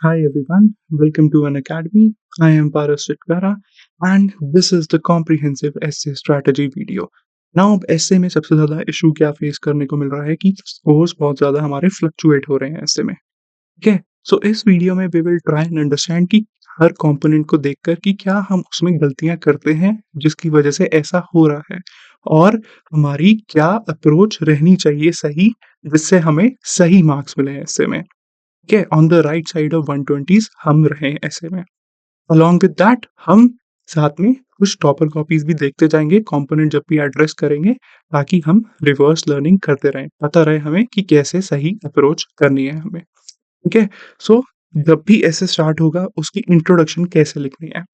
Hi everyone, welcome to an academy. I am Paras Chitkara and this is the comprehensive essay strategy video. Now अब essay में सबसे ज़्यादा issue क्या face करने को मिल रहा है कि स्कोर्स बहुत ज़्यादा हमारे फ्लक्चुएट हो रहे हैं essay में. ठीक है, सो इस वीडियो में we will try and understand कि हर कंपोनेंट को देखकर कि क्या हम उसमें गलतियां करते हैं जिसकी वजह से ऐसा हो रहा है और हमारी क्या अप्रोच रहनी चाहिए सही जिससे हमें सही मार्क्स मिले ऐसे में. ठीक है, on the right side of 120s हम रहें ऐसे में. अलॉन्ग विद दैट हम साथ में कुछ टॉपर कॉपीज भी देखते जाएंगे कंपोनेंट जब भी एड्रेस करेंगे ताकि हम रिवर्स लर्निंग करते रहें, पता रहे हमें कि कैसे सही अप्रोच करनी है हमें. ठीक है, सो जब भी ऐसे स्टार्ट होगा उसकी इंट्रोडक्शन कैसे लिखनी है.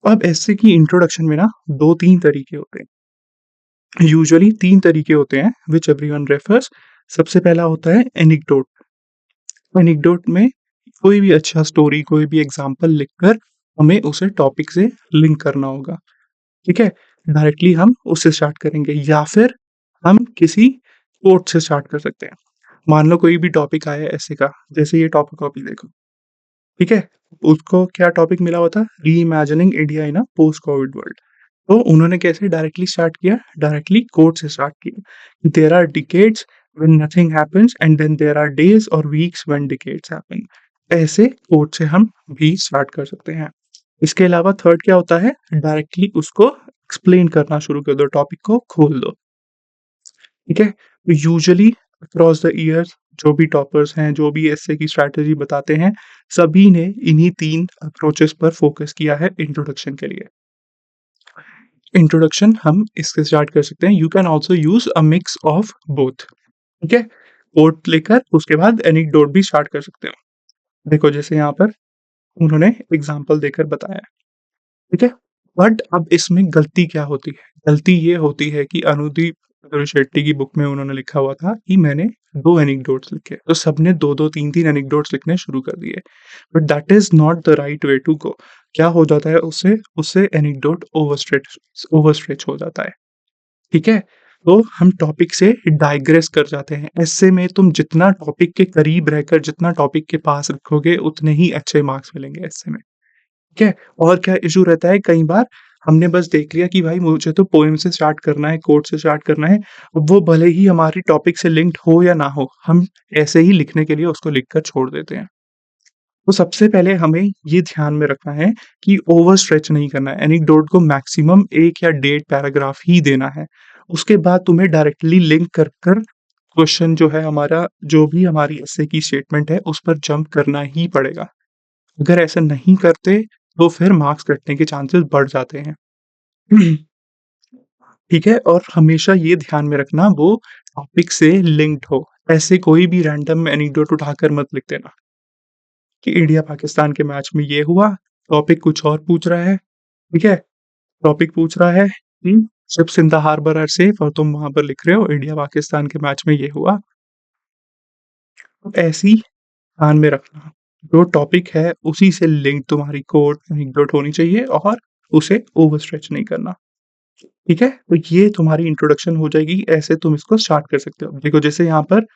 अब ऐसे की इंट्रोडक्शन में ना दो तीन तरीके होते हैं, यूजुअली तीन तरीके होते हैं विच एवरीवन रेफर्स. सबसे पहला होता है एनिक्डोट. एनेक्डोट में कोई भी अच्छा स्टोरी, कोई भी एग्जाम्पल लिखकर हमें उसे टॉपिक से लिंक करना होगा. ठीक है, डायरेक्टली हम उससे स्टार्ट करेंगे या फिर हम किसी कोट से स्टार्ट कर सकते हैं. मान लो कोई भी टॉपिक आया है ऐसे का, जैसे ये टॉपिक कॉपी देखो. ठीक है, उसको क्या टॉपिक मिला हुआ था, reimagining India in a post covid world. तो उन्होंने कैसे डायरेक्टली स्टार्ट किया, डायरेक्टली कोट से स्टार्ट किया. There are decades when nothing happens and then there are days or weeks when decades happen. ऐसे कोट से हम भी स्टार्ट कर सकते हैं. इसके अलावा थर्ड क्या होता है, डायरेक्टली उसको एक्सप्लेन करना शुरू कर दो, टॉपिक को खोल दो. ठीक है, तो यूजुअली अक्रॉस द ईयर्स जो भी टॉपर्स हैं, जो भी ऐसे की स्ट्रैटेजी बताते हैं, सभी ने इन्हीं तीन अप्रोचेस पर फोकस किया है इंट्रोडक्शन के लिए. इंट्रोडक्शन हम इससे स्टार्ट कर सकते हैं. You can also use a mix of both. ठीक है, कोट लेकर उसके बाद एनेक्डोट भी स्टार्ट कर सकते हो. देखो जैसे यहाँ पर उन्होंने एग्जाम्पल देकर बताया. ठीक है, बट अब इसमें गलती क्या होती है, गलती ये होती है कि अनुदीप शेट्टी की बुक में उन्होंने लिखा हुआ था कि मैंने दो एनेक्डोट्स लिखे, तो सबने दो दो तीन तीन एनेक्डोट्स लिखने शुरू कर दिए. But that is not the right way to go. क्या हो जाता है, उससे उससे एनेक्डोट ओवरस्ट्रेच हो जाता है. ठीक है, तो हम टॉपिक से डाइग्रेस कर जाते हैं. ऐसे में तुम जितना टॉपिक के करीब रहकर जितना टॉपिक के पास रखोगे उतने ही अच्छे मार्क्स मिलेंगे ऐसे में. ठीक है, और क्या इशू रहता है, कई बार हमने बस देख लिया कि भाई मुझे तो पोएम से स्टार्ट करना है, कोट से स्टार्ट करना है, वो भले ही हमारी टॉपिक से लिंक्ड हो या ना हो, हम ऐसे ही लिखने के लिए उसको लिखकर छोड़ देते हैं. तो सबसे पहले हमें ये ध्यान में रखना है कि ओवर स्ट्रेच नहीं करना है. एनेक्डोट को मैक्सिमम 1 या 1.5 पैराग्राफ ही देना है. उसके बाद तुम्हें डायरेक्टली लिंक कर कर क्वेश्चन जो है हमारा, जो भी हमारी एस्से की स्टेटमेंट है उस पर जंप करना ही पड़ेगा. अगर ऐसा नहीं करते तो फिर मार्क्स कटने के चांसेस बढ़ जाते हैं. ठीक है, और हमेशा ये ध्यान में रखना वो टॉपिक से लिंक्ड हो. ऐसे कोई भी रैंडम एनेक्डोट उठाकर मत लिख देना कि इंडिया पाकिस्तान के मैच में ये हुआ, टॉपिक कुछ और पूछ रहा है. ठीक है, टॉपिक पूछ रहा है कि ships in the harbour are safe और तुम वहां पर लिख रहे हो इंडिया पाकिस्तान के मैच में ये हुआ. तो ऐसी ध्यान में रखना, जो टॉपिक है उसी से लिंक तुम्हारी कोट एनेक्डोट होनी चाहिए और उसे ओवरस्ट्रेच नहीं करना. ठीक है, तो ये तुम्हारी इंट्रोडक्शन हो जाएगी. ऐसे तुम इसको स्टार्ट कर सकते हो. देखो जैसे यहाँ पर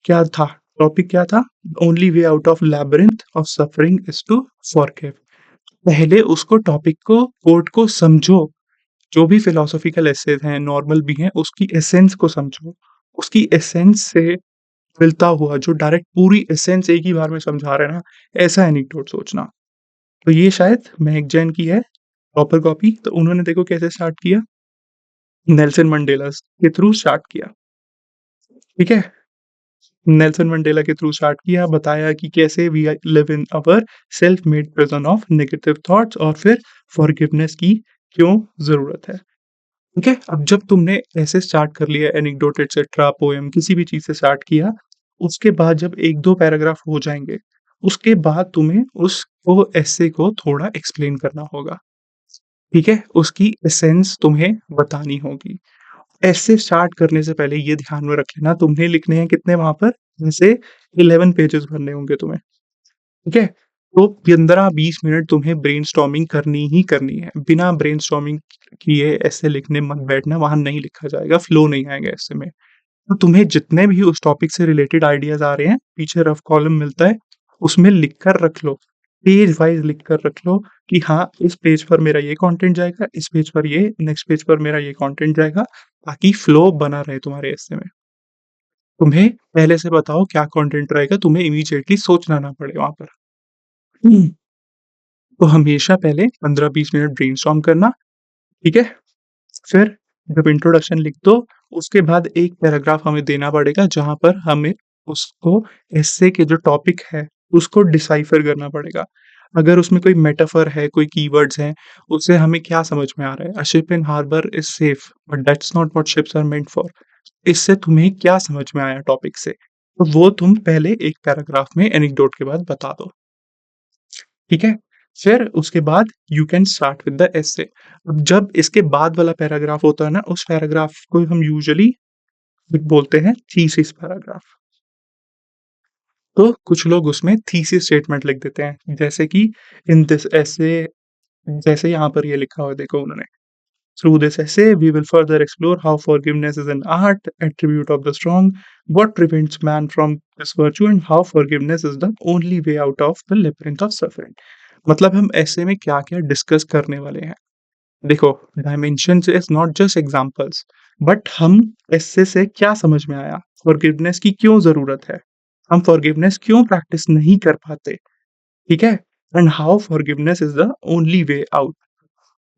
क्या था, टॉपिक क्या था, only way out of labyrinth of suffering is to forgive. पहले उसको टॉपिक को, कोट को समझो. जो भी फिलोसॉफिकल एसेज हैं, नॉर्मल भी हैं, उसकी एसेंस को समझो. उसकी एसेंस से मिलता हुआ जो डायरेक्ट पूरी एसेंस एक ही बार में समझा रहे हैं ना, ऐसा एनेक्डोट सोचना. तो ये शायद महक जैन की है प्रॉपर कॉपी. तो उन्होंने देखो कैसे स्टार्ट किया, नेल्सन मंडेला के थ्रू स्टार्ट किया. ठीक है, नेल्सन मंडेला के थ्रू स्टार्ट किया, बताया कि कैसे we live in our self made prison of negative thoughts और फिर फॉरगिवनेस की क्यों जरूरत है. ठीक है, अब जब तुमने ऐसे स्टार्ट कर लिया, एनेक्डोट एटसेट्रा, पोएम, किसी भी चीज से स्टार्ट किया, उसके बाद जब एक दो पैराग्राफ हो जाएंगे, उसके बाद तुम्हें उसको एस्से को थोड़ा एक्सप्लेन करना होगा. ठीक है, उसकी एसेंस तुम्हें बतानी होगी. ऐसे स्टार्ट करने से पहले ये ध्यान में रख लेना, तुम्हें लिखने हैं कितने वहां पर, जैसे 11 पेजेस भरने होंगे तुम्हें. ठीक है, तो 15-20 मिनट तुम्हें ब्रेनस्टॉर्मिंग करनी ही करनी है. बिना ब्रेनस्टॉर्मिंग किए ऐसे लिखने मत बैठना, वहां नहीं लिखा जाएगा, फ्लो नहीं आएगा ऐसे में. तो तुम्हें जितने भी उस टॉपिक से रिलेटेड आइडियाज आ रहे हैं, पीछे रफ कॉलम मिलता है, उसमें लिख कर रख लो, पेज वाइज़ लिख कर रख लो कि हाँ, इस पेज पर मेरा ये कंटेंट जाएगा, इस पेज पर ये, नेक्स्ट पेज पर मेरा ये कंटेंट जाएगा, ताकि फ्लो बना रहे तुम्हारे एस्से में। तुम्हें पहले से बताओ क्या कंटेंट रहेगा, तुम्हें इमीडिएटली सोचना ना पड़े वहाँ पर। हुँ। तो हमेशा पहले 15-20 मिनट ब्रेनस्टॉर्म करना, ठीक है? फिर जब इंट्रोडक्शन लिख दो, उसके बाद एक पैराग्राफ हमें देना पड़ेगा जहाँ पर हमें उसको एस्से के जो टॉपिक है, उसको डिसाइफ़र करना पड़ेगा। अगर उसमें कोई मेटाफर है, कोई कीवर्ड्स हैं, उससे हमें क्या समझ में आ रहा है? A ship in harbour is safe, but that's not what ships are meant for. इससे तुम्हें क्या समझ में आया टॉपिक से? तो वो तुम पहले एक पैराग्राफ में एनेक्डोट के बाद बता दो। ठीक है? फिर उसके बाद you can start with the essay. अब जब इसके बाद वाला पैराग्राफ होता है ना, उस पैराग्राफ को हम यूजुअली बोलते हैं थीसिस पैराग्राफ। तो कुछ लोग उसमें थीसिस स्टेटमेंट लिख देते हैं, जैसे कि इन दिस एसे, जैसे यहाँ पर ये लिखा हुआ है देखो उन्होंने। Through this essay, we will further explore how forgiveness is an art, attribute of the strong, what prevents man from this virtue, and how forgiveness is the only way out of the labyrinth of suffering. मतलब हम ऐसे में क्या-क्या discuss करने वाले हैं। देखो, dimensions is not just examples, but हम इससे से क्या समझ में आया? फॉरगिवनेस की क्यों ज़रूरत है? हम फॉरगिवनेस क्यों प्रैक्टिस नहीं कर पाते? ठीक है? And how forgiveness is the only way out.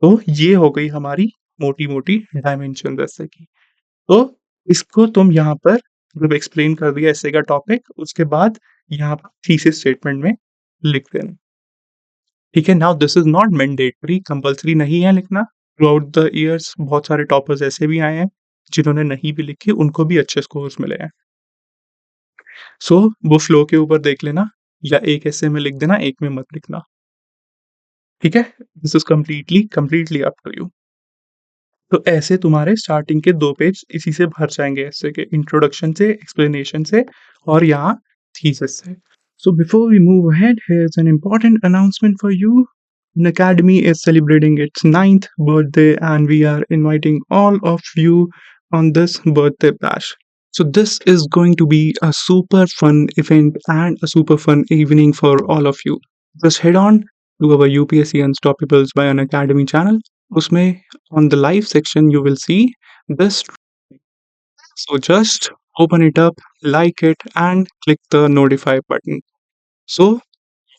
तो ये हो गई हमारी मोटी-मोटी डायमेंशन एस्से की। तो इसको तुम यहाँ पर जब एक्सप्लेन कर दिया एस्से का टॉपिक, उसके बाद यहाँ पर थीसिस स्टेटमेंट में लिख देना। ठीक है? Now this is not mandatory, compulsory नहीं है लिखना। थ्रूआउट द ईयर्स बहुत सारे टॉपर्स ऐसे भी आए हैं, जिन्होंने नहीं भी लिखी, उनको भी अच्छे स्कोर्स मिले हैं। सो वो फ्लो के ऊपर देख लेना, या एक एस्से में लिख देना, एक में मत लिखना। ठीक है? This is completely completely up to you. तो ऐसे तुम्हारे स्टार्टिंग के 2 पेज इसी से भर जाएँगे एस्से के, इंट्रोडक्शन से, एक्सप्लेनेशन से और यहाँ थीसिस से। So before we move ahead, here's an important announcement for you. An Academy is celebrating its ninth birthday and we are inviting all of you on this birthday bash. So this is going to be a super fun event and a super fun evening for all of you. Just head on to our UPSC Unstoppables by an Academy channel. उसमें on the live section you will see this. So just open it up, like it, and click the notify button. So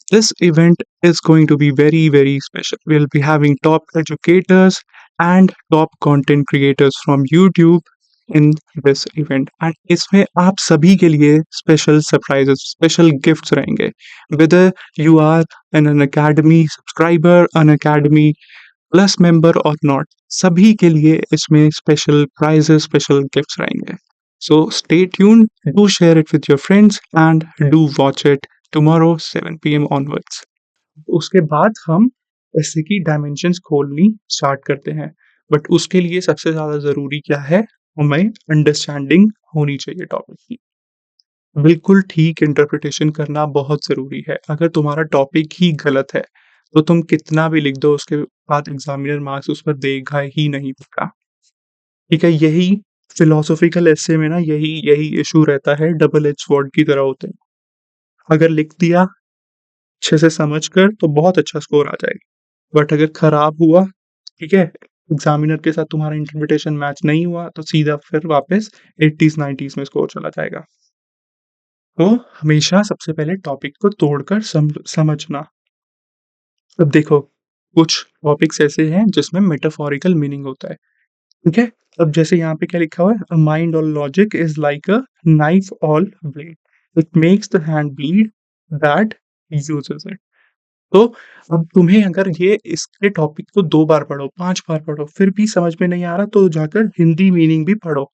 this event is going to be very, very special. We'll be having top educators and top content creators from YouTube in this event. And इसमें आप सभी के लिए special surprises, special gifts रहेंगे. Whether you are an Academy subscriber, an Academy Plus member or not, सभी के लिए इसमें स्पेशल प्राइजेस, स्पेशल गिफ्ट्स रहेंगे। So stay tuned, do share it with your friends and do watch it tomorrow 7 PM onwards. उसके बाद हम ऐसे की डायमेंशंस खोलनी स्टार्ट करते हैं। बट उसके लिए सबसे ज़्यादा ज़रूरी क्या है? हमें अंडरस्टैंडिंग होनी चाहिए टॉपिक की। बिल्कुल ठीक इंटरप्रिटेशन करना बहुत ज़रूरी है। अगर तुम्हारा टॉपिक ही गलत है, तो तुम कितना भी लिख दो उसके बाद एग्ज़ामिनर मार्क्स उस पर देगा ही नहीं देगा। ठीक है? यही फिलॉसॉफिकल एस्से में ना यही यही इश्यू रहता है, डबल एज स्वॉर्ड की तरह होते हैं। अगर लिख दिया अच्छे से समझ कर तो बहुत अच्छा स्कोर आ जाएगा। बट अगर खराब हुआ, ठीक है? एग्ज़ामिनर के साथ तुम्हारा इंटरप्रिटेशन मैच नहीं हुआ, तो सीधा फिर वापस 80s 90s में स्कोर चला जाएगा। तो हमेशा सबसे पहले टॉपिक को तोड़कर समझना। अब देखो, कुछ टॉपिक्स ऐसे हैं जिसमें मेटाफोरिकल मीनिंग होता है, ठीक है? अब जैसे यहाँ पे क्या लिखा हुआ है? अ माइंड और logic is like a knife all blade, it makes the hand bleed that uses it. तो अब तुम्हें अगर ये इसके टॉपिक को 2 बार पढ़ो, 5 बार पढ़ो, फिर भी समझ में नहीं आ रहा, तो जाकर हिंदी मीनिंग भी पढ़ो।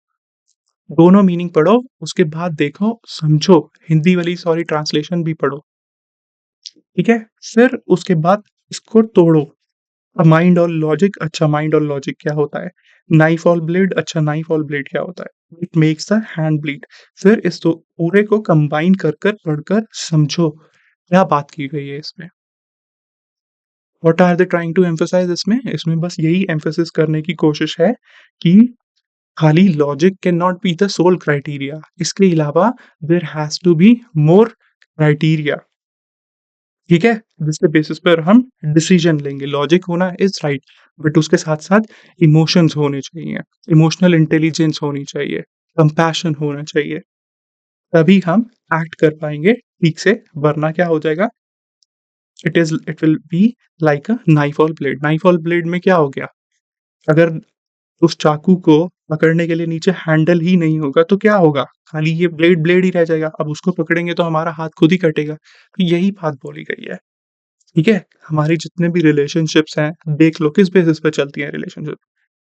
दोनों मीनिंग पढ़ो, उसके बाद देखो, समझो, हिंदी वाली सॉरी ट्रांसलेशन भी पढ़ो, ठीक है? फिर उसके बाद इसको तोड़ो। माइंड और लॉजिक, अच्छा माइंड और लॉजिक क्या होता है? नाइफ और ब्लेड, अच्छा नाइफ और ब्लेड क्या होता है? It makes the hand bleed. फिर इस तो पूरे को कंबाइन कर कर पढ़कर समझो, क्या बात की गई है इसमें। What are they trying to emphasise इसमें? इसमें बस यही एम्फसिस करने की कोशिश है कि खाली logic can not be the sole criteria. इसके अलावा there has to be more criteria. ठीक है? जिसके बेसिस पर हम डिसीज़न लेंगे। लॉजिक होना इज़ राइट, बट उसके साथ-साथ इमोशंस होने चाहिए, इमोशनल इंटेलिजेंस होनी चाहिए, कंपैशन होना चाहिए, तभी हम एक्ट कर पाएँगे ठीक से, वरना क्या हो जाएगा, it will be like a knife और ब्लेड। नाइफ और ब्लेड में क्या हो गया, अगर उस चाकू को पकड़ने के लिए नीचे हैंडल ही नहीं होगा तो क्या होगा? खाली ये ब्लेड ब्लेड ही रह जाएगा। अब उसको पकड़ेंगे तो हमारा हाथ खुद ही कटेगा। तो यही बात बोली गई है, ठीक है? हमारी जितने भी रिलेशनशिप्स हैं, देख लो किस बेसिस पे चलती हैं रिलेशनशिप?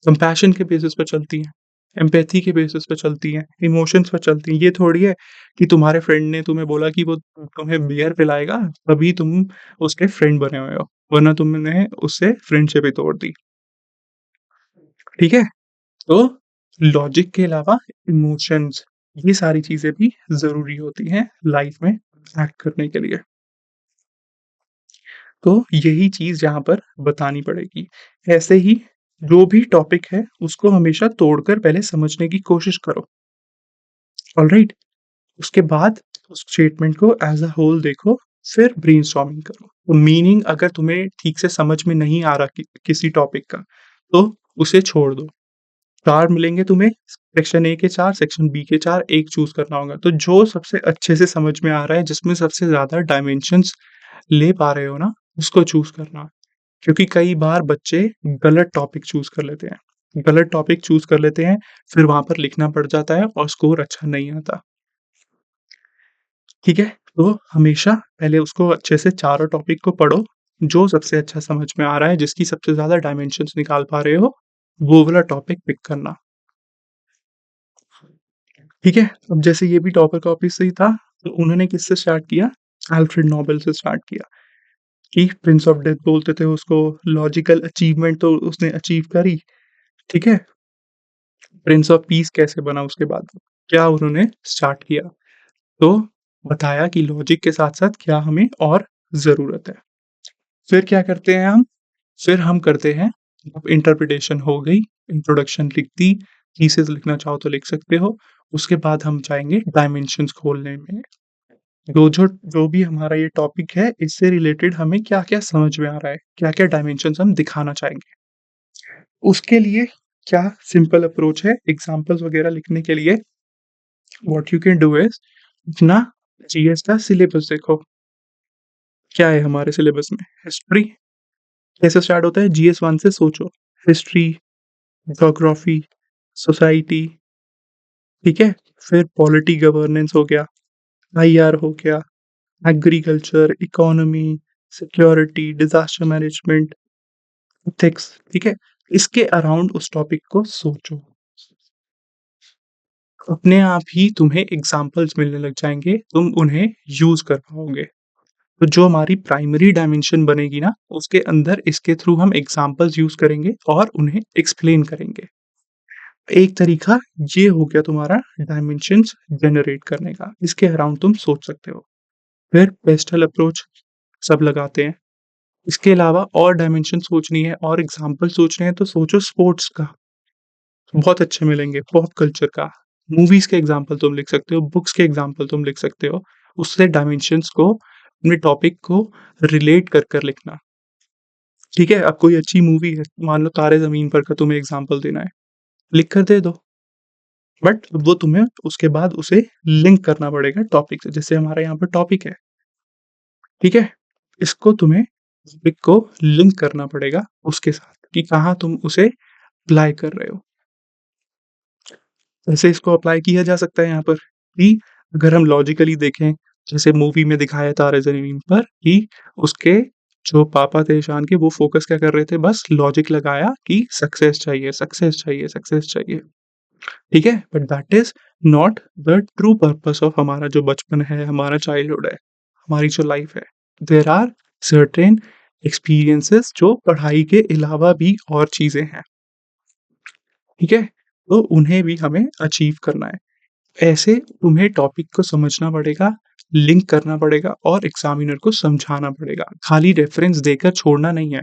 कंपैशन के बेसिस पे चलती हैं, एम्पैथी के बेसिस पे चलती हैं, इमोशंस पे चलती हैं। ये थोड़ी है कि तुम्हारे फ्रेंड ने तुम्हें बोला कि वो तुम्हें बियर पिलाएगा, तभी तुम उसके फ्रेंड बने हुए हो, वरना तुमने उससे फ्रेंडशिप ही तोड़ दी, ठीक है? तो लॉजिक के अलावा इमोशंस, ये सारी चीज़ें भी ज़रूरी होती हैं लाइफ में एक्ट करने के लिए। तो यही चीज़ यहाँ पर बतानी पड़ेगी। ऐसे ही जो भी टॉपिक है उसको हमेशा तोड़कर पहले समझने की कोशिश करो, ऑलराइट? उसके बाद उस स्टेटमेंट को एज़ अ होल देखो, फिर ब्रेनस्टॉर्मिंग करो। तो मीनिंग अगर तुम्हें ठीक से समझ में नहीं आ रहा किसी टॉपिक का, तो उसे छोड़ दो। 4 मिलेंगे तुम्हें, सेक्शन ए के 4, सेक्शन बी के 4, एक चूज़ करना होगा। तो जो सबसे अच्छे से समझ में आ रहा है, जिसमें सबसे ज़्यादा डायमेंशंस ले पा रहे हो ना, उसको चूज़ करना। क्योंकि कई बार बच्चे गलत टॉपिक चूज़ कर लेते हैं। गलत टॉपिक चूज़ कर लेते हैं, फिर वहाँ पर लिखना पड़ जाता है और स्कोर अच्छा नहीं आता। ठीक है? तो हमेशा पहले उसको अच्छे से चारों टॉपिक को पढ़ो, जो सबसे अच्छा समझ में आ रहा है, जिसकी सबसे ज़्यादा डायमेंशंस निकाल पा रहे हो, वो वाला टॉपिक पिक करना। ठीक है? अब जैसे ये भी टॉपिक ऑफिस से ही था, तो उन्होंने किससे स्टार्ट किया? अल्फ्रेड नोबेल से स्टार्ट किया कि प्रिंस ऑफ डेथ बोलते थे उसको, लॉजिकल अचीवमेंट तो उसने अचीव करी, ठीक है? प्रिंस ऑफ पीस कैसे बना उसके बाद? क्या उन्होंने स्टार्ट किया? तो बताया कि लॉजिक के साथ-साथ क्या हमें और ज़रूरत है। फिर क्या करते हैं हम? फिर हम करते हैं, अब इंटरप्रिटेशन हो गई, इंट्रोडक्शन लिख दी, थीसिस लिखना चाहो तो लिख सकते हो। उसके बाद हम जाएँगे डायमेंशंस खोलने में। जो भी हमारा ये टॉपिक है, इससे रिलेटेड हमें क्या-क्या समझ में आ रहा है, क्या-क्या डायमेंशंस हम दिखाना चाहेंगे। उसके लिए क्या सिंपल अप्रोच है, एग्ज़ाम्पल्स वगैरह लिखने के लिए what you can do is अपना जीएस का सिलेबस देखो। क्या है हमारे सिलेबस में? हिस्ट्री कैसे स्टार्ट होता है? जीएस 1 से सोचो। हिस्ट्री, ज्योग्राफी, सोसाइटी, ठीक है? फिर पॉलिटी गवर्नेंस हो गया, आईआर हो गया, agriculture, economy, security, disaster management, ethics, ठीक है? इसके अराउंड उस टॉपिक को सोचो। अपने आप ही तुम्हें एग्ज़ाम्पल्स मिलने लग जाएँगे, तुम उन्हें यूज़ कर पाओगे। तो जो हमारी प्राइमरी डायमेंशन बनेगी ना, उसके अंदर इसके थ्रू हम एग्ज़ाम्पल्स यूज़ करेंगे और उन्हें एक्सप्लेन करेंगे। एक तरीका ये हो गया तुम्हारा डायमेंशंस जनरेट करने का, इसके अराउंड तुम सोच सकते हो। फिर पेस्टल अप्रोच सब लगाते हैं। इसके अलावा और डायमेंशन सोचनी है और एग्ज़ाम्पल सोचने हैं तो सोचो स्पोर्ट्स का, बहुत अच्छे मिलेंगे, पॉप कल्चर का, मूवीज़ के एग्ज़ाम्पल तुम लिख सकते हो, बुक्स के एग्ज़ाम्पल तुम लिख सकते हो। उससे डायमेंशंस को, अपने टॉपिक को रिलेट कर लिखना। ठीक है? अब कोई अच्छी मूवी है, मान लो तारे ज़मीन पर का तुम्हें एग्ज़ाम्पल देना है, लिख कर दे दो। बट वो तुम्हें उसके बाद उसे लिंक करना पड़ेगा टॉपिक से, जैसे हमारा यहाँ पे टॉपिक है, ठीक है? इसको तुम्हें टॉपिक को लिंक करना पड़ेगा उसके साथ कि कहाँ तुम उसे अप्लाई कर रहे हो। वैसे इसको अप्लाई किया जा सकता है यहाँ पर कि अगर हम लॉजिकली देखें, जैसे मूवी में दिखाया है तारे ज़मीन पर कि उसके जो पापा थे ईशान के, वो फ़ोकस क्या कर रहे थे, बस लॉजिक लगाया कि सक्सेस चाहिए, सक्सेस चाहिए, सक्सेस चाहिए। ठीक है? But that is not the true purpose of हमारा जो बचपन है, हमारा चाइल्डहुड है, हमारी जो लाइफ़ है। देयर आर सर्टेन एक्सपीरियंसेस जो पढ़ाई के अलावा भी और चीज़ें हैं। ठीक है? तो उन्हें भी हमें अचीव करना है। ऐसे तुम्हें टॉपिक को समझना पड़ेगा, लिंक करना पड़ेगा और एग्ज़ामिनर को समझाना पड़ेगा। खाली रेफ़रेंस देकर छोड़ना नहीं है।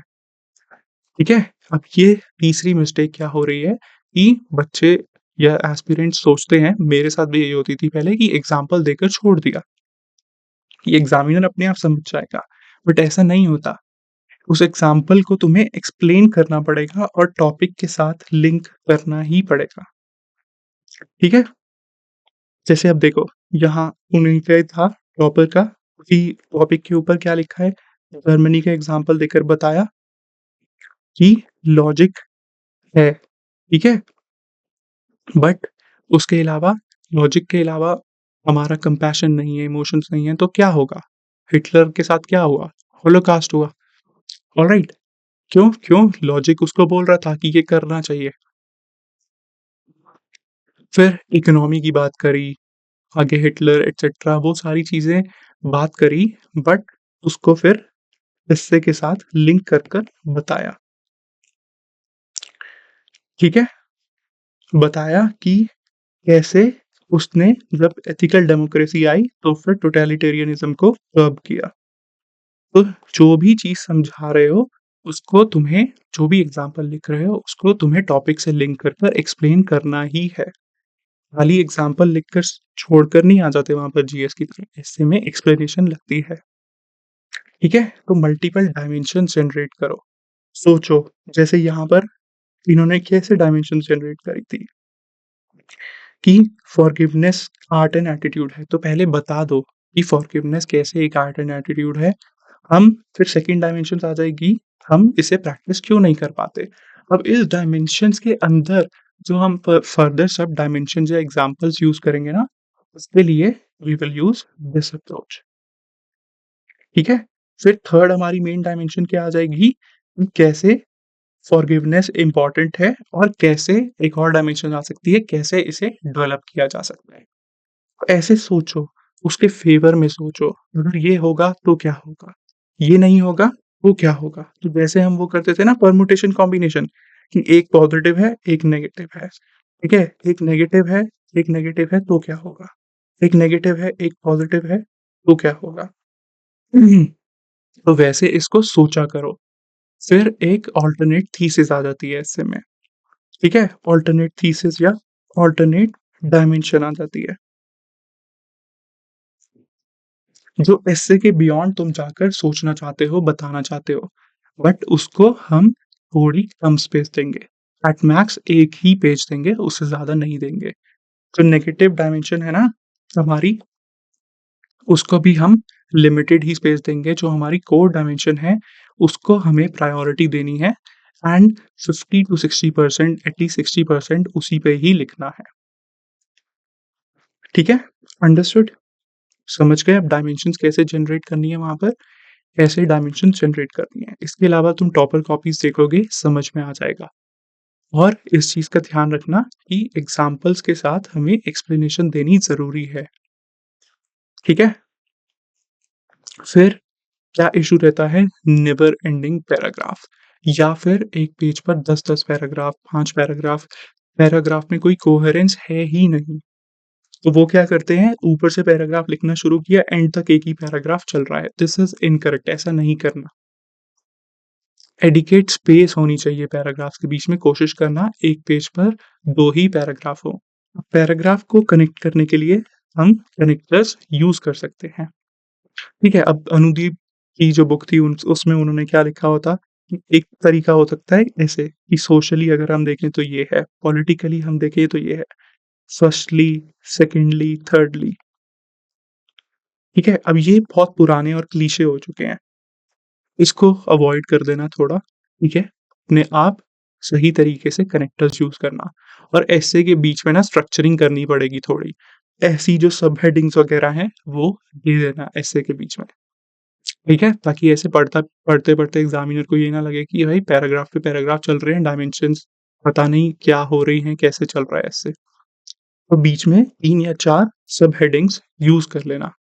ठीक है? अब ये तीसरी मिस्टेक क्या हो रही है कि बच्चे या एस्पिरेंट्स सोचते हैं, मेरे साथ भी यही होती थी पहले, कि एग्ज़ाम्पल देकर छोड़ दिया, कि एग्ज़ामिनर अपने आप समझ जाएगा। बट ऐसा नहीं होता। उस एग्ज़ाम्पल को तुम्हें एक्सप्लेन करना पड़ेगा और टॉपिक के साथ लिंक करना ही पड़ेगा, ठीक है? जैसे अब देखो, यहाँ उन्हीं का ही था टॉपर का कि टॉपिक के ऊपर क्या लिखा है, जर्मनी का एग्ज़ाम्पल देकर बताया कि लॉजिक है, ठीक है? बट उसके अलावा लॉजिक के अलावा हमारा कंपैशन नहीं है, इमोशंस नहीं है, तो क्या होगा? हिटलर के साथ क्या हुआ? होलोकॉस्ट हुआ, ऑलराइट? क्यों? क्यों? लॉजिक उसको बोल रहा था कि ये करना चाहिए। फिर इकोनॉमी की बात करी, आगे हिटलर एटसेट्रा वो सारी चीज़ें बात करी, बट उसको फिर हिस्से के साथ लिंक कर कर बताया, ठीक है? बताया कि कैसे उसने जब एथिकल डेमोक्रेसी आई तो फिर टोटलिटेरियनिज़्म को कर्ब किया। तो जो भी चीज़ समझा रहे हो, उसको तुम्हें जो भी एग्ज़ाम्पल लिख रहे हो, उसको तुम्हें टॉपिक से लिंक कर कर एक्सप्लेन करना ही है। खाली एग्ज़ाम्पल लिखकर छोड़कर नहीं आ जाते वहाँ पर जीएस की तरह, ऐसे में एक्सप्लेनेशन लगती है, ठीक है? तो मल्टीपल डायमेंशन जनरेट करो। सोचो, जैसे यहाँ पर इन्होंने कैसे डायमेंशन जनरेट करी थी कि फॉरगिवनेस आर्ट एंड एटीट्यूड है, तो पहले बता दो कि फॉरगिवनेस कैसे एक आर्ट एंड एटीट्यूड है। हम फिर सेकंड डायमेंशंस आ जाएगी, हम इसे प्रैक्टिस क्यों नहीं कर पाते? अब इस डायमेंशंस के अंदर जो हम फर्दर सब डायमेंशंस या एग्ज़ाम्पल्स यूज़ करेंगे ना, उसके लिए we will use this approach, ठीक है? फिर थर्ड हमारी मेन डायमेंशन क्या आ जाएगी कि कैसे फॉरगिवनेस इम्पोर्टेंट है और कैसे एक और डायमेंशन आ सकती है, कैसे इसे डेवलप किया जा सकता है। ऐसे सोचो, उसके फ़ेवर में सोचो, अगर ये होगा तो क्या होगा? ये नहीं होगा तो क्या होगा? तो जैसे हम वो करते थे ना परम्यूटेशन कॉम्बिनेशन कि एक पॉज़िटिव है, एक नेगेटिव है, ठीक है? एक नेगेटिव है तो क्या होगा? एक नेगेटिव है, एक पॉज़िटिव है तो क्या होगा? तो वैसे इसको सोचा करो। फिर एक अल्टरनेट थीसिस आ जाती है ऐसे में, ठीक है? अल्टरनेट थीसिस या अल्टरनेट डायमेंशन आ जाती है। जो इससे के बियॉन्ड तुम जाकर सोचना चाहते हो, बताना चाहते हो, बट उसको हम थोड़ी कम स्पेस देंगे। एट मैक्स एक ही पेज देंगे, उससे ज़्यादा नहीं देंगे। जो नेगेटिव डायमेंशन है ना हमारी, उसको भी हम लिमिटेड ही स्पेस देंगे। जो हमारी कोर डायमेंशन है, उसको हमें प्रायोरिटी देनी है एंड 50 टू 60% एटलीस्ट 60% उसी पे ही लिखना है। ठीक है? अंडरस्टूड? समझ गए अब डायमेंशंस कैसे जनरेट करनी है वहाँ पर? कैसे डायमेंशन जनरेट करनी है। इसके अलावा तुम टॉपर कॉपीज़ देखोगे, समझ में आ जाएगा। और इस चीज़ का ध्यान रखना कि एग्ज़ाम्पल्स के साथ हमें एक्सप्लेनेशन देनी ज़रूरी है, ठीक है? फिर क्या इश्यू रहता है? नेवर एंडिंग पैराग्राफ या फिर एक पेज पर 10-10 पैराग्राफ, 5 पैराग्राफ, पैराग्राफ में कोई कोहेरेंस है ही नहीं। तो वो क्या करते हैं, ऊपर से पैराग्राफ लिखना शुरू किया, एंड तक एक ही पैराग्राफ चल रहा है। दिस इज़ इनकरेक्ट, ऐसा नहीं करना। एडिकेट स्पेस होनी चाहिए पैराग्राफ्स के बीच में, कोशिश करना एक पेज पर 2 ही पैराग्राफ हो। पैराग्राफ को कनेक्ट करने के लिए हम कनेक्टर्स यूज़ कर सकते हैं। ठीक है, अब अनुदीप की जो बुक थी उन उसमें उन्होंने क्या लिखा होता कि एक तरीका हो सकता है ऐसे कि सोशली अगर हम देखें तो ये है, पॉलिटिकली हम देखें तो ये है, फर्स्टली, सेकंडली, थर्डली, ठीक है? अब ये बहुत पुराने और क्लीशे हो चुके हैं। इसको अवॉइड कर देना थोड़ा, ठीक है? अपने आप सही तरीके से कनेक्टर्स यूज़ करना और एस्से के बीच में ना स्ट्रक्चरिंग करनी पड़ेगी थोड़ी। ऐसी जो सब हेडिंग्स वगैरह हैं, वो दे देना एस्से के बीच में, ठीक है? ताकि ऐसे पढ़ते-पढ़ते एग्ज़ामिनर को ये ना लगे कि भाई पैराग्राफ पे पैराग्राफ चल रहे हैं, डायमेंशंस पता नहीं क्या हो रही हैं, कैसे चल रहा है एस्से। तो बीच में 3 या 4 सब हेडिंग्स यूज़ कर लेना।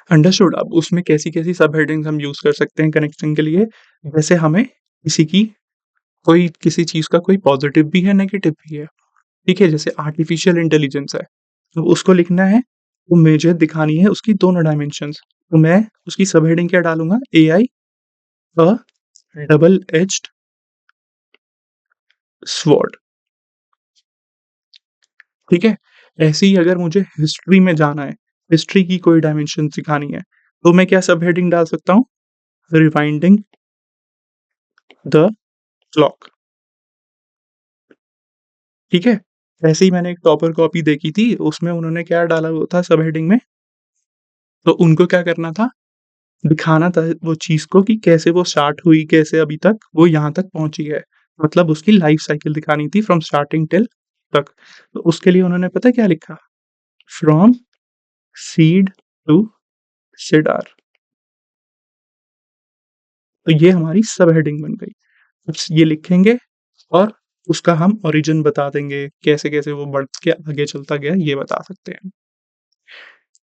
अंडरस्टूड। अब उसमें कैसी-कैसी सब हेडिंग्स हम यूज़ कर सकते हैं कनेक्शन के लिए, जैसे हमें किसी की कोई किसी चीज़ का कोई पॉज़िटिव भी है, नेगेटिव भी है, ठीक है? जैसे आर्टिफ़िशियल इंटेलिजेंस है, तो उसको लिखना है, तो मुझे दिखानी है उसकी दोनों डायमेंशंस, तो मैं उसकी सब हेडिंग क्या डालूँगा? एआई अ डबल एज्ड स्वॉर्ड, ठीक है? ऐसे ही अगर मुझे हिस्ट्री में जाना है, हिस्ट्री की कोई डायमेंशन सिखानी है, तो मैं क्या सब हेडिंग डाल सकता हूँ? Rewinding the clock. ठीक है? ऐसे ही मैंने एक टॉपर कॉपी देखी थी, उसमें उन्होंने क्या डाला हुआ था सब हेडिंग में, तो उनको क्या करना था, दिखाना था वो चीज़ को कि कैसे वो स्टार्ट हुई, कैसे अभी तक वो यहाँ तक पहुँची है। मतलब उसकी लाइफ़ साइकिल दिखानी थी फ्रॉम स्टार्टिंग टिल तक। तो उसके लिए उन्होंने पता है क्या लिखा? From seed to cedar. तो ये हमारी सब हेडिंग बन गई। बस ये लिखेंगे और उसका हम ओरिजिन बता देंगे, कैसे-कैसे वो बढ़ के आगे चलता गया, ये बता सकते हैं।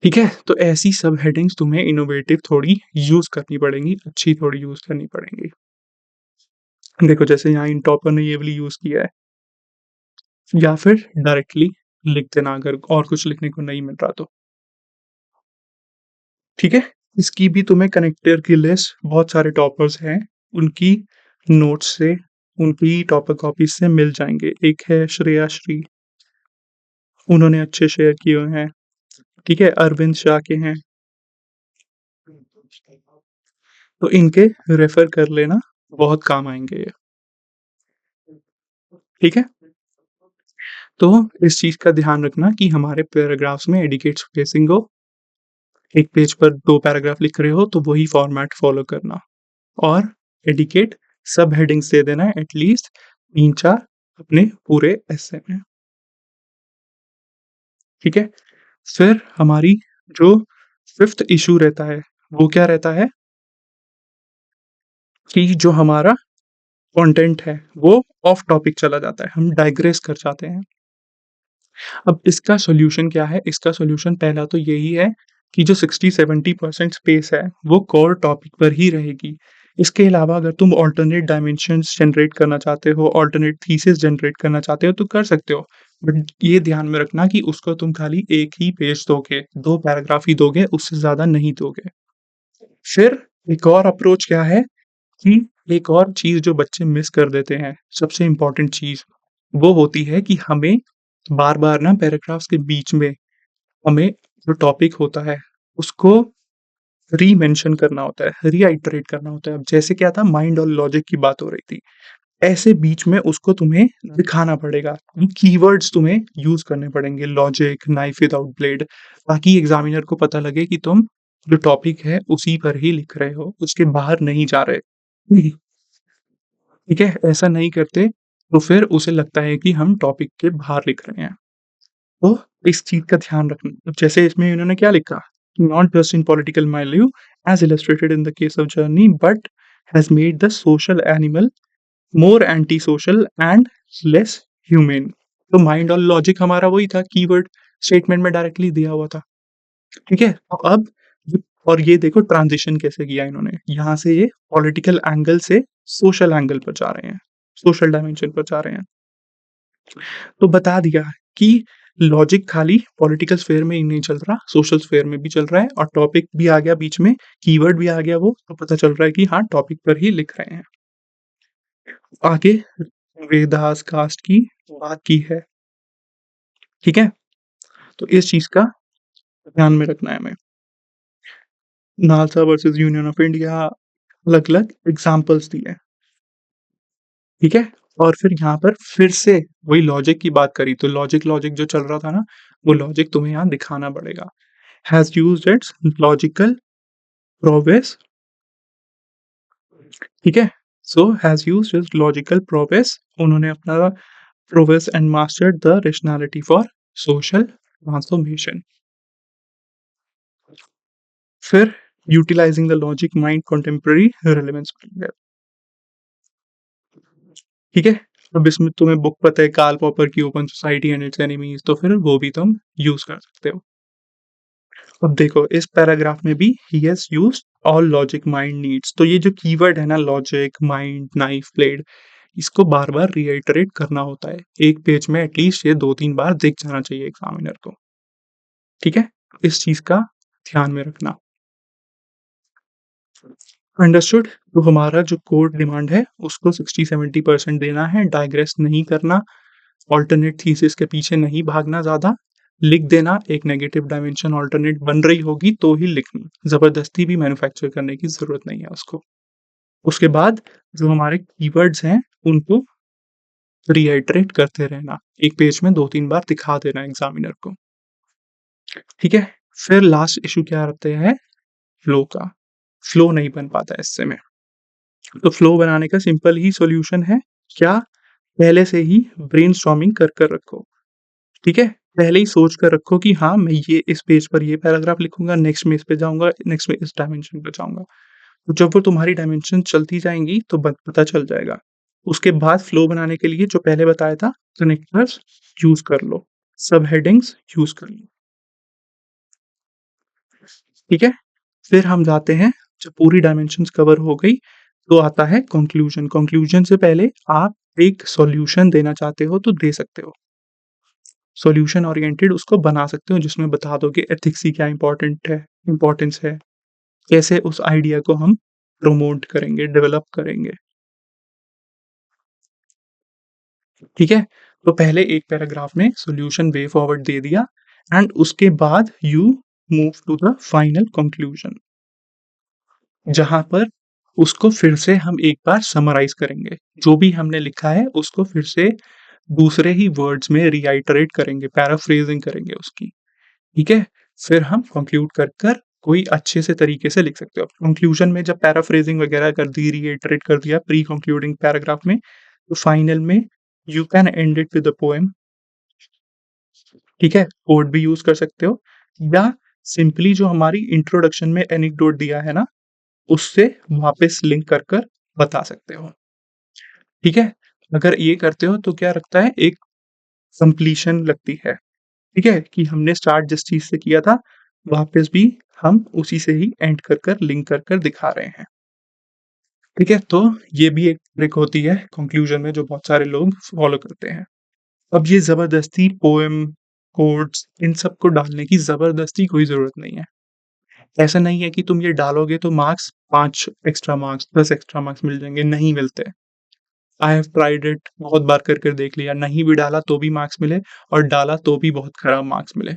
ठीक है? तो ऐसी सब हेडिंग्स तुम्हें इनोवेटिव थोड़ी यूज़ करनी पड़ेंगी, अच्छी थोड़ी यूज़ करनी पड़ेंगी। देखो जैसे यहाँ इन टॉपर ने ये वाली यूज़ किया है, या फिर डायरेक्टली लिख देना अगर और कुछ लिखने को नहीं मिल रहा तो। ठीक है? इसकी भी तुम्हें कनेक्टर की लिस्ट बहुत सारे टॉपर्स हैं, उनकी नोट्स से, उनकी टॉपर कॉपीज़ से मिल जाएँगे। एक है श्रेया श्री, उन्होंने अच्छे शेयर किए हुए हैं। ठीक है? अरविंद शाह के हैं, तो इनके रेफ़र कर लेना, बहुत काम आएँगे ये। ठीक है? तो इस चीज़ का ध्यान रखना कि हमारे पैराग्राफ्स में एडिकेट स्पेसिंग हो, एक पेज पर 2 पैराग्राफ लिख रहे हो तो वही फॉर्मेट फ़ॉलो करना और एडिकेट सब हेडिंग्स दे देना है एटलीस्ट 3-4 अपने पूरे एसे में। ठीक है? फिर हमारी जो 5th इश्यू रहता है, वो क्या रहता है कि जो हमारा कंटेंट है, वो ऑफ टॉपिक चला जाता है, हम डाइग्रेस कर जाते हैं। अब इसका सॉल्यूशन क्या है? इसका सॉल्यूशन पहला तो यही है कि जो 60-70% स्पेस है, वो कोर टॉपिक पर ही रहेगी। इसके अलावा अगर तुम अल्टरनेट डायमेंशंस जनरेट करना चाहते हो, अल्टरनेट थीसिस जनरेट करना चाहते हो, तो कर सकते हो। बट ये ध्यान में रखना कि उसको तुम खाली 1 ही पेज दोगे, 2 पैराग्राफ ही दोगे, उससे ज़्यादा नहीं दोगे। फिर एक और अप्रोच क्या है कि एक और चीज़ जो बच्चे मिस कर देते हैं, सबसे इम्पोर्टेंट चीज़, वो होती है कि हमें बार-बार ना पैराग्राफ्स के बीच में हमें जो टॉपिक होता है, उसको री-मेंशन करना होता है, रीआइटरेट करना होता है। अब जैसे क्या था माइंड और लॉजिक की बात हो रही थी, ऐसे बीच में उसको तुम्हें दिखाना पड़ेगा। ये कीवर्ड्स तुम्हें यूज़ करने पड़ेंगे लॉजिक, नाइफ विदाउट ब्लेड ताकि एग्ज़ामिनर को पता लगे कि तुम जो टॉपिक है उसी पर ही लिख रहे हो, उसके बाहर नहीं जा रहे। ठीक है? ऐसा नहीं करते तो फिर उसे लगता है कि हम टॉपिक के बाहर लिख रहे हैं। तो इस चीज़ का ध्यान रखना। तो जैसे इसमें इन्होंने क्या लिखा? Not just in political milieu as illustrated in the case of Journey but has made the social animal more antisocial and less humane। तो माइंड और लॉजिक हमारा वही था कीवर्ड स्टेटमेंट में डायरेक्टली दिया हुआ था। ठीक है? तो अब और ये देखो ट्रांज़िशन कैसे किया इन्होंने। यहाँ से ये पॉलिटिकल एंगल से सोशल एंगल पर जा रहे हैं, सोशल डायमेंशन पर जा रहे हैं। तो बता दिया कि लॉजिक खाली पॉलिटिकल स्फीयर में ही नहीं चल रहा, सोशल स्फीयर में भी चल रहा है और टॉपिक भी आ गया बीच में, कीवर्ड भी आ गया वो, तो पता चल रहा है कि हाँ, टॉपिक पर ही लिख रहे हैं। आगे वेदास कास्ट की बात की है, ठीक है? तो इस चीज़ का ध्यान में रखना है हमें। NALSA versus union of India अलग-अलग एग्ज़ाम्पल्स दिए, ठीक है? और फिर यहाँ पर फिर से वही लॉजिक की बात करी, तो लॉजिक लॉजिक जो चल रहा था ना, वो लॉजिक तुम्हें यहाँ दिखाना पड़ेगा। Has used its logical progress, ठीक है? So has used his logical progress, उन्होंने अपना progress and mastered the rationality for social transformation. फिर utilising the logic mind contemporary relevance, ठीक है? अब इसमें तुम्हें बुक पता है कार्ल पॉपर की open society and its enemies, तो फिर वो भी तुम यूज़ कर सकते हो। अब देखो इस पैराग्राफ में भी he has used all logic mind needs, तो ये जो कीवर्ड है ना लॉजिक, माइंड, नाइफ ब्लेड, इसको बार-बार रिइटरेट करना होता है। एक पेज में एटलीस्ट ये 2-3 बार दिख जाना चाहिए एग्ज़ामिनर को, ठीक है? इस चीज़ का ध्यान में रखना। अंडरस्टूड? तो हमारा जो कोड डिमांड है उसको 60-70% देना है, डाइग्रेस नहीं करना, अल्टरनेट थीसिस के पीछे नहीं भागना ज़्यादा, लिख देना, एक नेगेटिव डायमेंशन अल्टरनेट बन रही होगी तो ही लिखनी, ज़बरदस्ती भी मैन्युफैक्चर करने की ज़रूरत नहीं है उसको। उसके बाद जो हमारे कीवर्ड्स हैं, उनको रिआइटरेट करते रहना, एक पेज में 2-3 बार दिखा देना एग्ज़ामिनर को, ठीक है? फिर लास्ट इश्यू क्या आते हैं, फ्लो का। फ्लो नहीं बन पाता ऐसे में। तो फ्लो बनाने का सिंपल ही सॉल्यूशन है, क्या? पहले से ही ब्रेनस्टॉर्मिंग कर कर रखो, ठीक है? पहले ही सोच कर रखो कि हाँ, मैं ये इस पेज पर ये पैराग्राफ लिखूँगा, नेक्स्ट में इस पे जाऊँगा, नेक्स्ट में इस डायमेंशन पे जाऊँगा। तो जब वो तुम्हारी डायमेंशन चलती जाएँगी तो पता चल जाएगा। उसके बाद फ्लो बनाने के लिए जो पहले बताया था, कनेक्टर्स यूज़ कर लो, सब हेडिंग्स यूज़ कर लो, ठीक है? फिर हम जाते हैं, जब पूरी डायमेंशंस कवर हो गई, तो आता है कंक्लूजन। कंक्लूजन से पहले आप एक सॉल्यूशन देना चाहते हो तो दे सकते हो। सॉल्यूशन ओरिएंटेड उसको बना सकते हो जिसमें बता दो कि एथिक्स की क्या इम्पोर्टेंस है, कैसे उस आइडिया को हम प्रमोट करेंगे, डेवलप करेंगे, ठीक है? तो पहले एक पैराग्राफ में सॉल्यूशन वे फॉरवर्ड दे दिया एंड उसके बाद you move to the final conclusion, जहाँ पर उसको फिर से हम एक बार समराइज़ करेंगे। जो भी हमने लिखा है उसको फिर से दूसरे ही वर्ड्स में रिआइटरेट करेंगे, पैराफ्रेजिंग करेंगे उसकी, ठीक है? फिर हम कंक्लूड कर कोई अच्छे से तरीके से लिख सकते हो। कंक्लूजन में जब पैराफ्रेजिंग वगैरह कर दी, रिइटरेट कर दिया प्री कंक्लूडिंग पैराग्राफ में, तो फाइनल में you can and it with a poem, ठीक है? कोट भी यूज़ कर सकते हो या सिंपली जो हमारी इंट्रोडक्शन में एनेक्डोट दिया है ना, उससे वापस लिंक कर बता सकते हो, ठीक है? अगर ये करते हो तो क्या लगता है, एक कंप्लीशन लगती है, ठीक है? कि हमने स्टार्ट जिस चीज़ से किया था, वापस भी हम उसी से ही एंड कर लिंक कर दिखा रहे हैं, ठीक है? तो ये भी एक ट्रिक होती है कंक्लूजन में जो बहुत सारे लोग फॉलो करते हैं। अब ये ज़बरदस्ती पोएम, कोट्स इन सब को डालने की ज़बरदस्ती कोई ज़रूरत नहीं है। ऐसा नहीं है कि तुम ये डालोगे तो marks 5 extra marks, 10 extra marks मिल जाएँगे, नहीं मिलते। आई हैव ट्राइड इट, बहुत बार कर देख लिया, नहीं भी डाला तो भी मार्क्स मिले और डाला तो भी बहुत खराब मार्क्स मिले।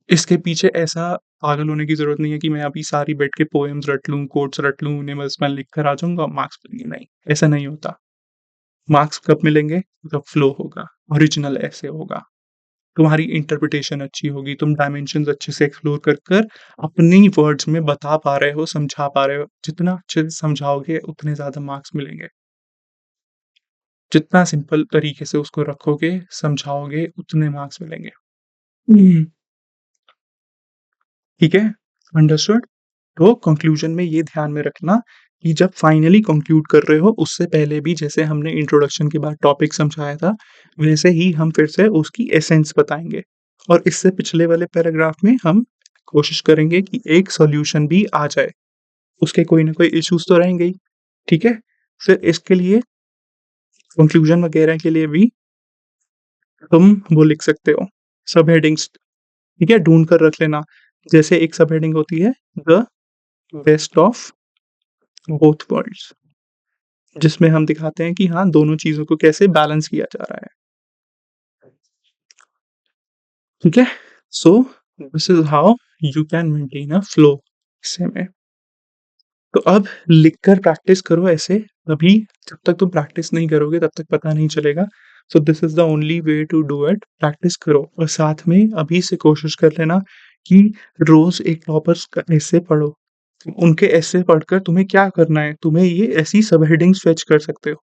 इसके पीछे ऐसा पागल होने की ज़रूरत नहीं है कि मैं अभी सारी बैठ के पोएम्स रट लूँ, कोट्स रट लूँ, उन्हें बस मैं लिख कर आ जाऊँगा, मार्क्स मिलेंगे, नहीं, ऐसा नहीं होता। मार्क्स कब मिलेंगे? जब फ्लो होगा, ओरिजिनल ऐसे होगा, तुम्हारी इंटरप्रिटेशन अच्छी होगी, तुम डायमेंशंस अच्छे से एक्सप्लोर कर अपनी वर्ड्स में बता पा रहे हो, समझा पा रहे हो। जितना अच्छे से समझाओगे, उतने ज़्यादा मार्क्स मिलेंगे। जितना सिंपल तरीके से उसको रखोगे, समझाओगे, उतने मार्क्स मिलेंगे। हुँ। ठीक है? अंडरस्टूड? तो कंक्लूजन में ये ध्यान में रखना कि जब फाइनली कंक्लूड कर रहे हो, उससे पहले भी जैसे हमने इंट्रोडक्शन के बाद टॉपिक समझाया था, वैसे ही हम फिर से उसकी एसेंस बताएँगे। और इससे पिछले वाले पैराग्राफ में हम कोशिश करेंगे कि एक सॉल्यूशन भी आ जाए। उसके कोई ना कोई इश्यूज़ तो रहेंगे ही, ठीक है? फिर इसके लिए कंक्लूजन वगैरह के लिए भी तुम वो लिख सकते हो, सब हेडिंग्स, ठीक है? ढूँढ कर रख लेना। जैसे एक सब हेडिंग होती है, the best of both worlds, जिसमें हम दिखाते हैं कि हाँ, दोनों चीज़ों को कैसे बैलेंस किया जा रहा है, ठीक है? सो this is how you can maintain a flow ऐसे में। तो अब लिख कर प्रैक्टिस करो ऐसे, तभी जब तक तुम प्रैक्टिस नहीं करोगे तब तक पता नहीं चलेगा। So this is the only way to do it, practice करो और साथ में अभी से कोशिश कर लेना कि रोज़ एक टॉपर्स का एसे पढ़ो। उनके एसे पढ़कर तुम्हें क्या करना है, तुम्हें ये ऐसी सब हेडिंग्स फेच कर सकते हो।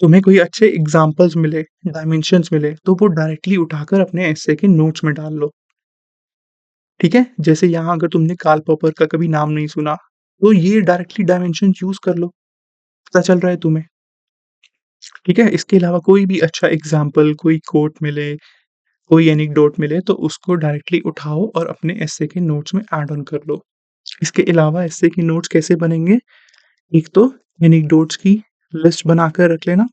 तुम्हें कोई अच्छे एग्ज़ाम्पल्स मिले, डायमेंशंस मिले, तो वो डायरेक्टली उठाकर अपने एसे के नोट्स में डाल लो, ठीक है? जैसे यहाँ अगर तुमने कार्ल पॉपर का कभी नाम नहीं सुना, तो ये डायरेक्टली डायमेंशन यूज़ कर लो, पता चल रहा है तुम्हें, ठीक है? इसके अलावा कोई भी अच्छा एग्ज़ाम्पल, कोई कोट मिले, कोई एनेक्डोट मिले, तो उसको डायरेक्टली उठाओ और अपने एसे के नोट्स में ऐड ऑन कर लो। इसके अलावा एसे के नोट्स कैसे बनेंगे? एक तो एनेक्डोट्स की लिस्ट बनाकर रख लेना,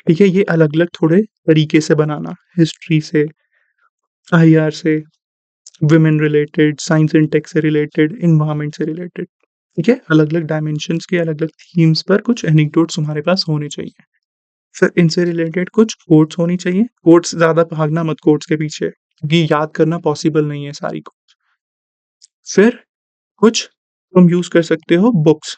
ठीक है? ये अलग-अलग थोड़े तरीके से बनाना, हिस्ट्री से, आईआर से, women related, science and tech से रिलेटेड, एनवायरनमेंट से रिलेटेड, ठीक है? अलग-अलग डायमेंशंस के अलग-अलग थीम्स पर कुछ एनेक्डोट्स तुम्हारे पास होने चाहिए। फिर इनसे रिलेटेड कुछ कोट्स होनी चाहिए, कोट्स ज़्यादा भागना मत कोट्स के पीछे, क्योंकि याद करना पॉसिबल नहीं है सारी को। फिर कुछ तुम यूज़ कर सकते हो बुक्स,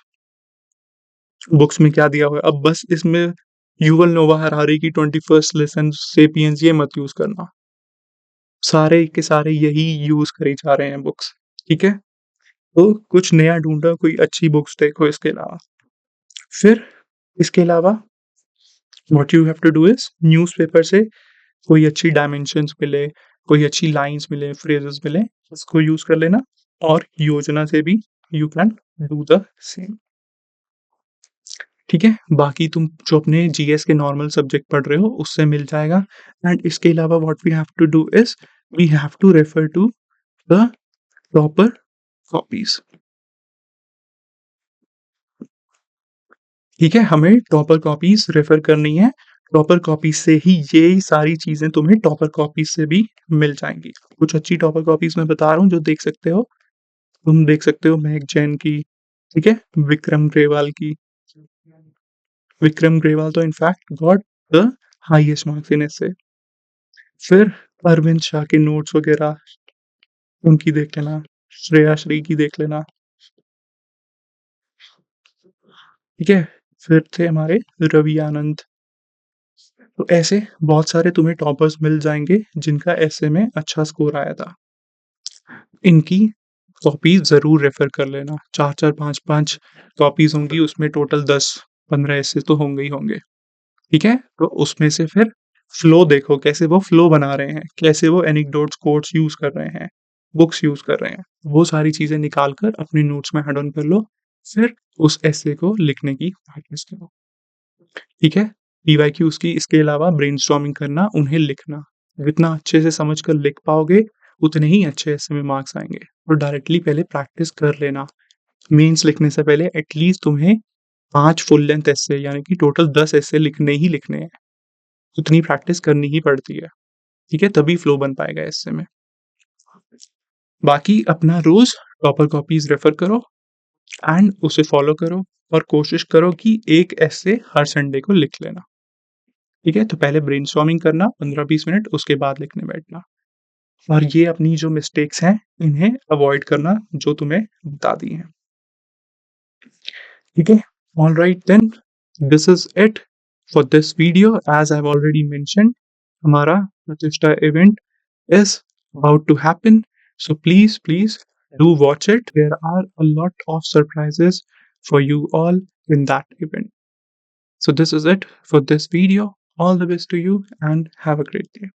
बुक्स में क्या दिया हुआ है, अब बस इसमें युval नोवा हरारी की 21st लेसन सेपियंस ये मत यूज़ करना, सारे के सारे यही यूज़ करी जा रहे हैं बुक्स, ठीक है? तो कुछ नया ढूँढो, कोई अच्छी बुक्स देखो इसके अलावा। फिर इसके अलावा what you have to do is newspaper से कोई अच्छी डायमेंशंस मिले, कोई अच्छी लाइन्स मिले, फ्रेजेस मिले, उसको यूज़ कर लेना और योजना से भी you can do the same. ठीक है? बाकी तुम जो अपने जीएस के नॉर्मल सब्जेक्ट पढ़ रहे हो, उससे मिल जाएगा एंड इसके अलावा what we have to do is we have to refer to the proper copies. ठीक है? हमें टॉपर कॉपीज़ रेफर करनी है, टॉपर कॉपीज़ से ही ये सारी चीज़ें तुम्हें टॉपर कॉपीज़ से भी मिल जाएँगी। कुछ अच्छी टॉपर कॉपीज़ मैं बता रहा हूँ जो देख सकते हो, तुम देख सकते हो महक जैन की, ठीक है? विक्रम ग्रेवाल की, विक्रम ग्रेवाल तो in fact got the highest marks in essay. फिर अरविंद शाह के नोट्स वगैरह उनकी देख लेना, श्रेया श्री की देख लेना, ठीक है? फिर थे हमारे रवि आनंद। तो ऐसे बहुत सारे तुम्हें टॉपर्स मिल जाएँगे जिनका एस्से में अच्छा स्कोर आया था। इनकी कॉपी ज़रूर रेफ़र कर लेना, 4-4 5-5 कॉपीज़ होंगी उसमें टोटल 10-15 एस्से तो होंगे ही होंगे, ठीक है? तो उसमें से फिर फ्लो देखो कैसे वो फ्लो बना रहे हैं, कैसे वो एनेक्डोट्स, कोट्स यूज़ कर रहे हैं, बुक्स यूज़ कर रहे हैं। वो सारी चीज़ें निकाल कर अपने नोट्स में ऐड ऑन कर लो, फिर उस एस्से को लिखने की प्रैक्टिस करो, ठीक है? पीवाईक्यूज़ की इसके अलावा ब्रेनस्टॉर्मिंग करना, उन्हें लिखना। जितना अच्छे से समझ कर लिख पाओगे, उतने ही अच्छे एस्से में मार्क्स आएँगे। और डायरेक्टली पहले प्रैक्टिस कर लेना। मेंस लिखने से पहले एटलीस्ट तुम्हें 5 फुल लेंथ एस्से यानी कि टोटल 10 एस्से लिखने ही लिखने हैं। उतनी प्रैक्टिस करनी ही पड़ती है, ठीक है? तभी फ्लो बन पाएगा एस्से में। बाकी अपना रोज़ प्रॉपर कॉपीज़ रेफ़र करो एंड उसे फ़ॉलो करो और कोशिश करो कि एक एस्से हर संडे को लिख लेना, ठीक है? तो पहले ब्रेनस्टॉर्मिंग करना 15-20 मिनट, उसके बाद लिखने बैठना और ये अपनी जो मिस्टेक्स हैं, इन्हें अवॉइड करना जो तुम्हें बता दी हैं, ठीक है? Alright then, this is it for this video as I have already mentioned हमारा Pratishtha event is about to happen. So please do watch it. There are a lot of surprises for you all in that event. So this is it for this video. All the best to you and have a great day.